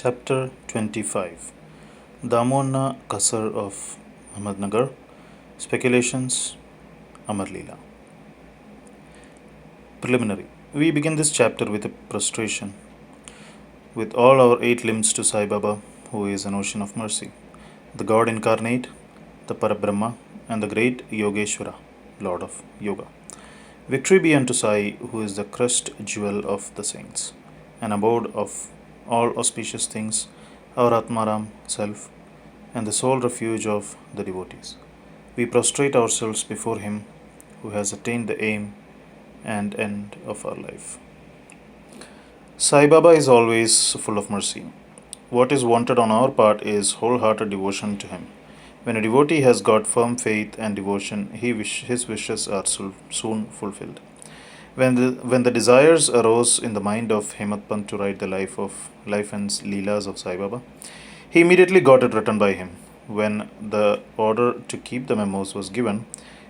Chapter 25 Damonna Kasar of Ahmednagar Speculations Amar Leela. Preliminary. We begin this chapter with a prostration with all our 8 limbs to Sai Baba, who is an ocean of mercy, the God incarnate, the Parabrahma, and the great Yogeshwara, Lord of Yoga. Victory be unto Sai, who is the crest jewel of the saints, an abode of all auspicious things, our Atmaram, self, and the sole refuge of the devotees. We prostrate ourselves before Him who has attained the aim and end of our life. Sai Baba is always full of mercy. What is wanted on our part is wholehearted devotion to Him. When a devotee has got firm faith and devotion, his wishes are soon fulfilled. When the desires arose in the mind of Hemat Pant to write the life and Leelas of Sai Baba, he immediately got it written by him. When the order to keep the memos was given,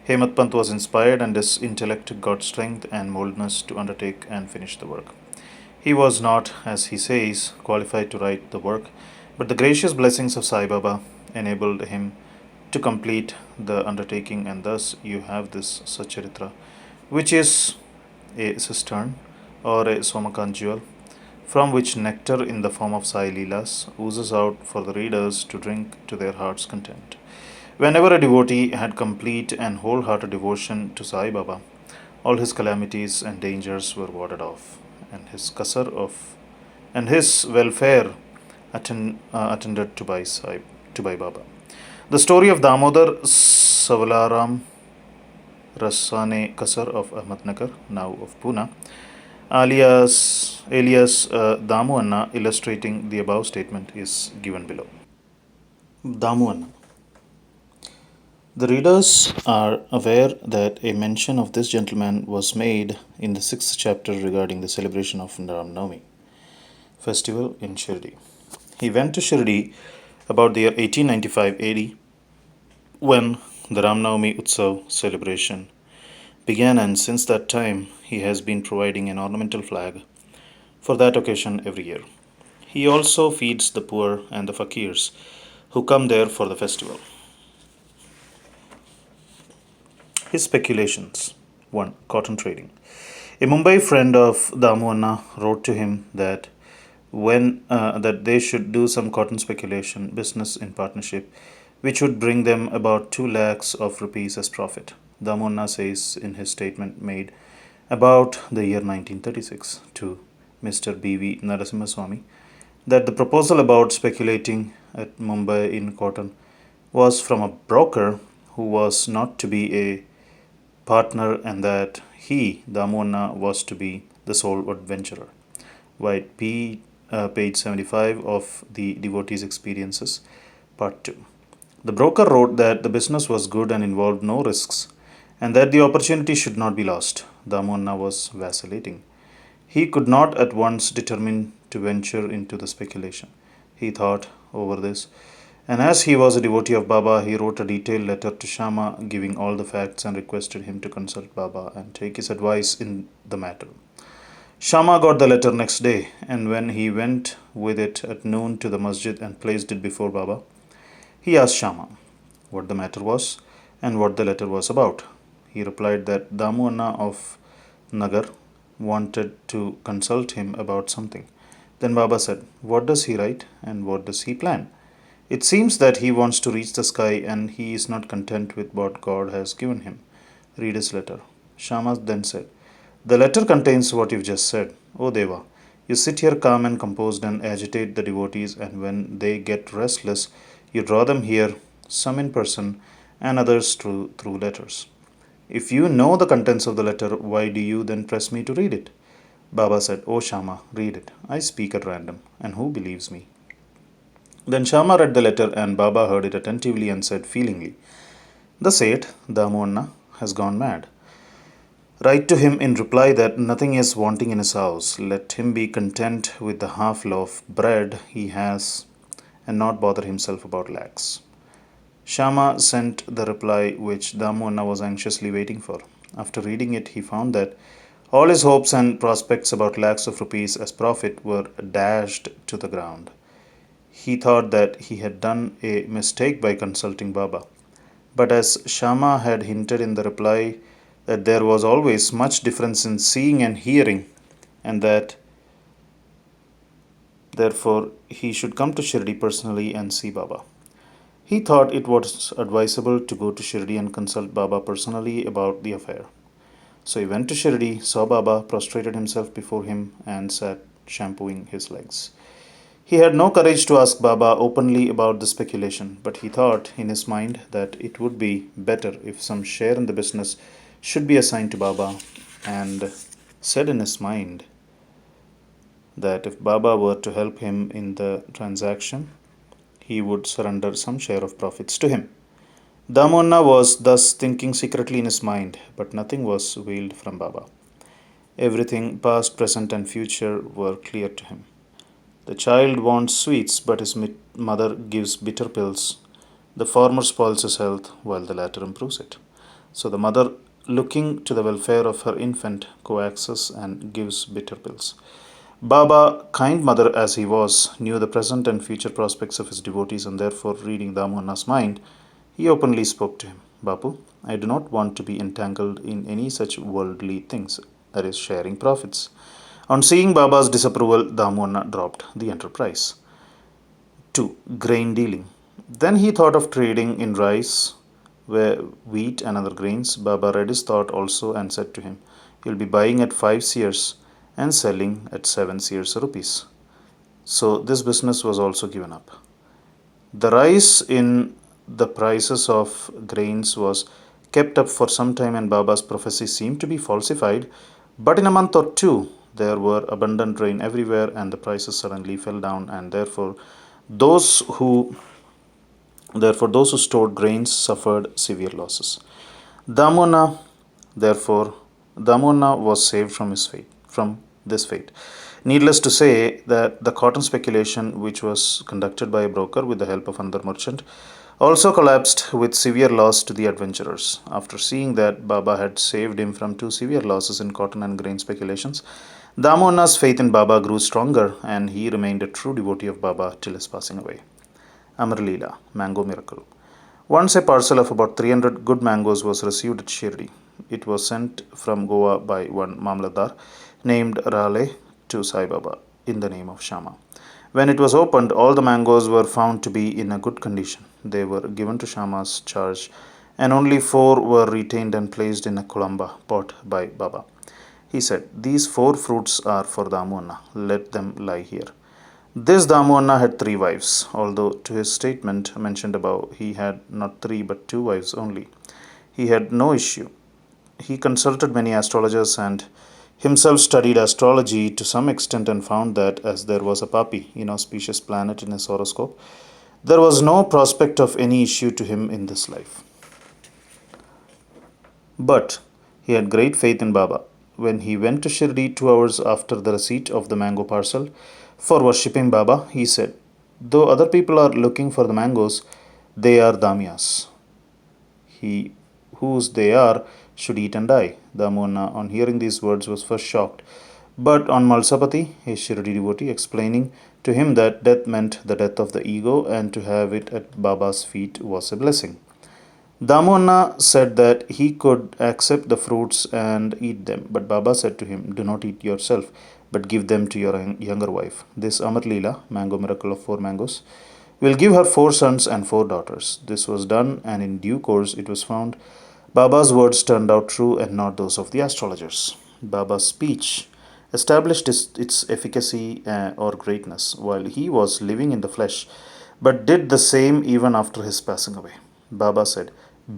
Hemat Pant was inspired and his intellect got strength and boldness to undertake and finish the work. He was not, as he says, qualified to write the work, but the gracious blessings of Sai Baba enabled him to complete the undertaking, and thus you have this Satcharita, which is a cistern or a Somakant jewel, from which nectar in the form of Sai Leelas oozes out for the readers to drink to their heart's content. Whenever a devotee had complete and wholehearted devotion to Sai Baba, all his calamities and dangers were warded off, and his kasar of and his welfare attended to by Baba. The story of Damodar Savalaram Rassane Kasar of Ahmednagar, now of Pune, alias Damu Anna, illustrating the above statement, is given below. Damu Anna. The readers are aware that a mention of this gentleman was made in the 6th chapter regarding the celebration of Ram Navami festival in Shirdi. He went to Shirdi about the year 1895 AD when the Ram Navami Utsav celebration began, and since that time he has been providing an ornamental flag for that occasion every year. He also feeds the poor and the fakirs who come there for the festival. His speculations. 1. Cotton trading. A Mumbai friend of Damu Anna wrote to him that that they should do some cotton speculation business in partnership, which would bring them about 2 lakhs of rupees as profit. Damu Anna says in his statement made about the year 1936 to Mr. B.V. Narasimhaswamy that the proposal about speculating at Mumbai in cotton was from a broker who was not to be a partner, and that he, Damu Anna, was to be the sole adventurer. White page 75 of the Devotee's Experiences, Part 2. The broker wrote that the business was good and involved no risks, and that the opportunity should not be lost. Damu Anna was vacillating. He could not at once determine to venture into the speculation. He thought over this, and as he was a devotee of Baba, he wrote a detailed letter to Shama giving all the facts and requested him to consult Baba and take his advice in the matter. Shama got the letter next day, and when he went with it at noon to the masjid and placed it before Baba, he asked Shama what the matter was and what the letter was about. He replied that Damu Anna of Nagar wanted to consult him about something. Then Baba said, "What does he write and what does he plan? It seems that he wants to reach the sky and he is not content with what God has given him. Read his letter." Shama then said, "The letter contains what you've just said. O Deva, you sit here calm and composed and agitate the devotees, and when they get restless, you draw them here, some in person and others through letters. If you know the contents of the letter, why do you then press me to read it?" Baba said, "O Shama, read it. I speak at random, and who believes me?" Then Shama read the letter, and Baba heard it attentively and said feelingly, "The Seth, Damu Anna, has gone mad. Write to him in reply that nothing is wanting in his house. Let him be content with the half loaf bread he has and not bother himself about lakhs." Shama sent the reply which Damu Anna was anxiously waiting for. After reading it, he found that all his hopes and prospects about lakhs of rupees as profit were dashed to the ground. He thought that he had done a mistake by consulting Baba. But as Shama had hinted in the reply, that there was always much difference in seeing and hearing, and that therefore he should come to Shirdi personally and see Baba. He thought it was advisable to go to Shirdi and consult Baba personally about the affair. So he went to Shirdi, saw Baba, prostrated himself before him, and sat shampooing his legs. He had no courage to ask Baba openly about the speculation, but he thought in his mind that it would be better if some share in the business should be assigned to Baba, and said in his mind that if Baba were to help him in the transaction, he would surrender some share of profits to him. Damonna was thus thinking secretly in his mind, but nothing was veiled from Baba. Everything, past, present, and future, were clear to him. The child wants sweets, but his mother gives bitter pills. The former spoils his health, while the latter improves it. So the mother, looking to the welfare of her infant, coaxes and gives bitter pills. Baba, kind mother as he was, knew the present and future prospects of his devotees, and therefore, reading Damohanna's mind, he openly spoke to him. Bapu, I do not want to be entangled in any such worldly things, that is, sharing profits. On seeing Baba's disapproval, Damohanna dropped the enterprise. 2. Grain dealing. Then he thought of trading in rice, wheat, and other grains. Baba read his thought also and said to him, you'll be buying at 5 seers and selling at 7 seers rupees. So this business was also given up. The rise in the prices of grains was kept up for some time, and Baba's prophecy seemed to be falsified. But in a month or two, there were abundant rain everywhere, and the prices suddenly fell down, and those who those who stored grains suffered severe losses. Damona, therefore, Damona was saved from this fate. Needless to say that the cotton speculation, which was conducted by a broker with the help of another merchant, also collapsed with severe loss to the adventurers. After seeing that Baba had saved him from two severe losses in cotton and grain speculations, Damona's faith in Baba grew stronger, and he remained a true devotee of Baba till his passing away. Amar Leela, Mango Miracle. Once a parcel of about 300 good mangoes was received at Shirdi. It was sent from Goa by one Mamladar named Raleigh to Sai Baba in the name of Shama. When it was opened, all the mangoes were found to be in a good condition. They were given to Shama's charge, and only 4 were retained and placed in a kolamba pot by Baba. He said, these 4 fruits are for Damohanna. Let them lie here. This Damohanna had 3 wives, although to his statement mentioned above, he had not 3 but 2 wives only. He had no issue. He consulted many astrologers and himself studied astrology to some extent, and found that as there was a Papi, inauspicious planet, in his horoscope, there was no prospect of any issue to him in this life. But he had great faith in Baba. When he went to Shirdi 2 hours after the receipt of the mango parcel for worshipping Baba, he said, though other people are looking for the mangoes, they are Damias. He whose they are should eat and die. Damohanna, on hearing these words, was first shocked. But on Malsapati, a Shirdi devotee, explaining to him that death meant the death of the ego, and to have it at Baba's feet was a blessing. Damohanna said that he could accept the fruits and eat them, but Baba said to him, do not eat yourself, but give them to your younger wife. This Amar Leela, mango miracle of 4 mangoes, will give her 4 sons and 4 daughters. This was done, and in due course it was found Baba's words turned out true and not those of the astrologers. Baba's speech established its efficacy or greatness while he was living in the flesh, but did the same even after his passing away. Baba said,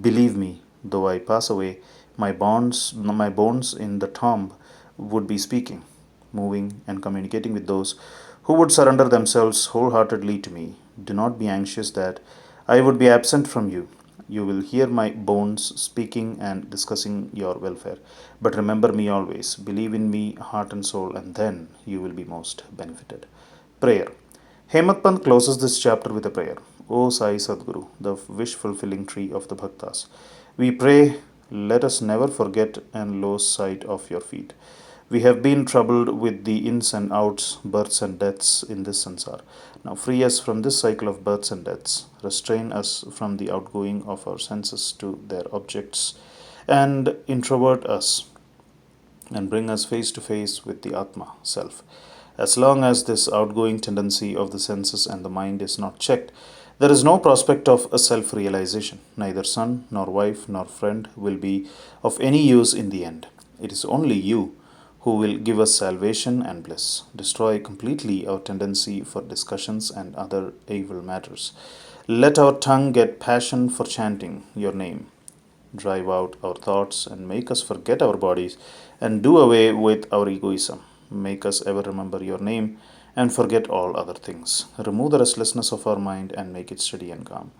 believe me, though I pass away, my bones in the tomb would be speaking, moving, and communicating with those who would surrender themselves wholeheartedly to me. Do not be anxious that I would be absent from you. You will hear my bones speaking and discussing your welfare. But remember me always. Believe in me, heart and soul, and then you will be most benefited. Prayer. Hemant Pant closes this chapter with a prayer. O Sai Sadguru, the wish-fulfilling tree of the Bhaktas, we pray, let us never forget and lose sight of your feet. We have been troubled with the ins and outs, births and deaths in this sansar. Now free us from this cycle of births and deaths. Restrain us from the outgoing of our senses to their objects, and introvert us and bring us face to face with the Atma, self. As long as this outgoing tendency of the senses and the mind is not checked, there is no prospect of a self realization. Neither son, nor wife, nor friend will be of any use in the end. It is only you who will give us salvation and bliss. Destroy completely our tendency for discussions and other evil matters. Let our tongue get passion for chanting your name. Drive out our thoughts and make us forget our bodies and do away with our egoism. Make us ever remember your name and forget all other things. Remove the restlessness of our mind and make it steady and calm.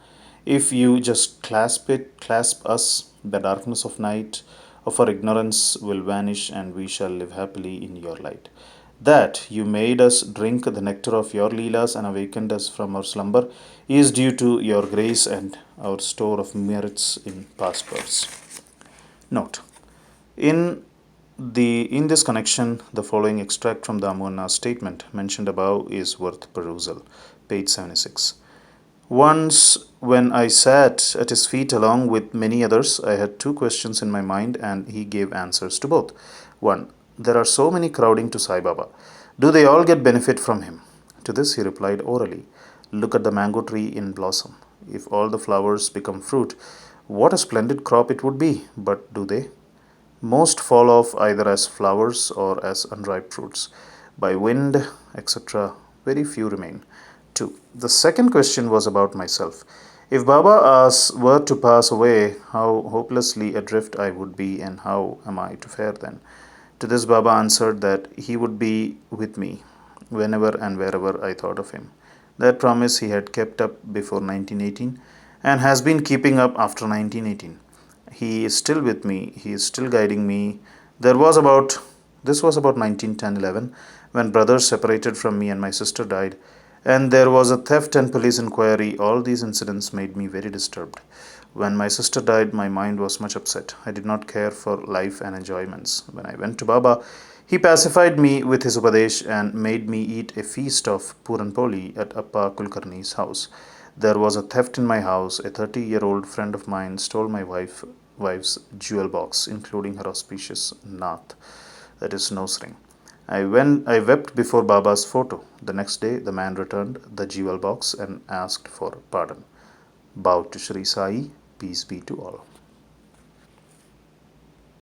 If you just clasp us, the darkness of night of our ignorance will vanish and we shall live happily in your light. That you made us drink the nectar of your Leelas and awakened us from our slumber is due to your grace and our store of merits in past births. Note: In in this connection, the following extract from the Amunna's statement mentioned above is worth perusal. Page 76. Once, when I sat at his feet along with many others, I had two questions in my mind, and he gave answers to both. 1. There are so many crowding to Sai Baba. Do they all get benefit from him? To this he replied orally, Look at the mango tree in blossom. If all the flowers become fruit, what a splendid crop it would be. But do they? Most fall off either as flowers or as unripe fruits. By wind, etc., very few remain. 2. The second question was about myself. If Baba were to pass away, how hopelessly adrift I would be, and how am I to fare then? To this Baba answered that he would be with me whenever and wherever I thought of him. That promise he had kept up before 1918 and has been keeping up after 1918. He is still with me, he is still guiding me. This was about 1910-11 when brothers separated from me and my sister died, and there was a theft and police inquiry. All these incidents made me very disturbed. When my sister died, my mind was much upset. I did not care for life and enjoyments. When I went to Baba, he pacified me with his upadesh and made me eat a feast of Puran Poli at Appa Kulkarni's house. There was a theft in my house. A 30-year-old friend of mine stole my wife's jewel box, including her auspicious nath, that is nose ring. I wept before Baba's photo. The next day, the man returned the jewel box and asked for pardon. Bow to Sri Sai, peace be to all.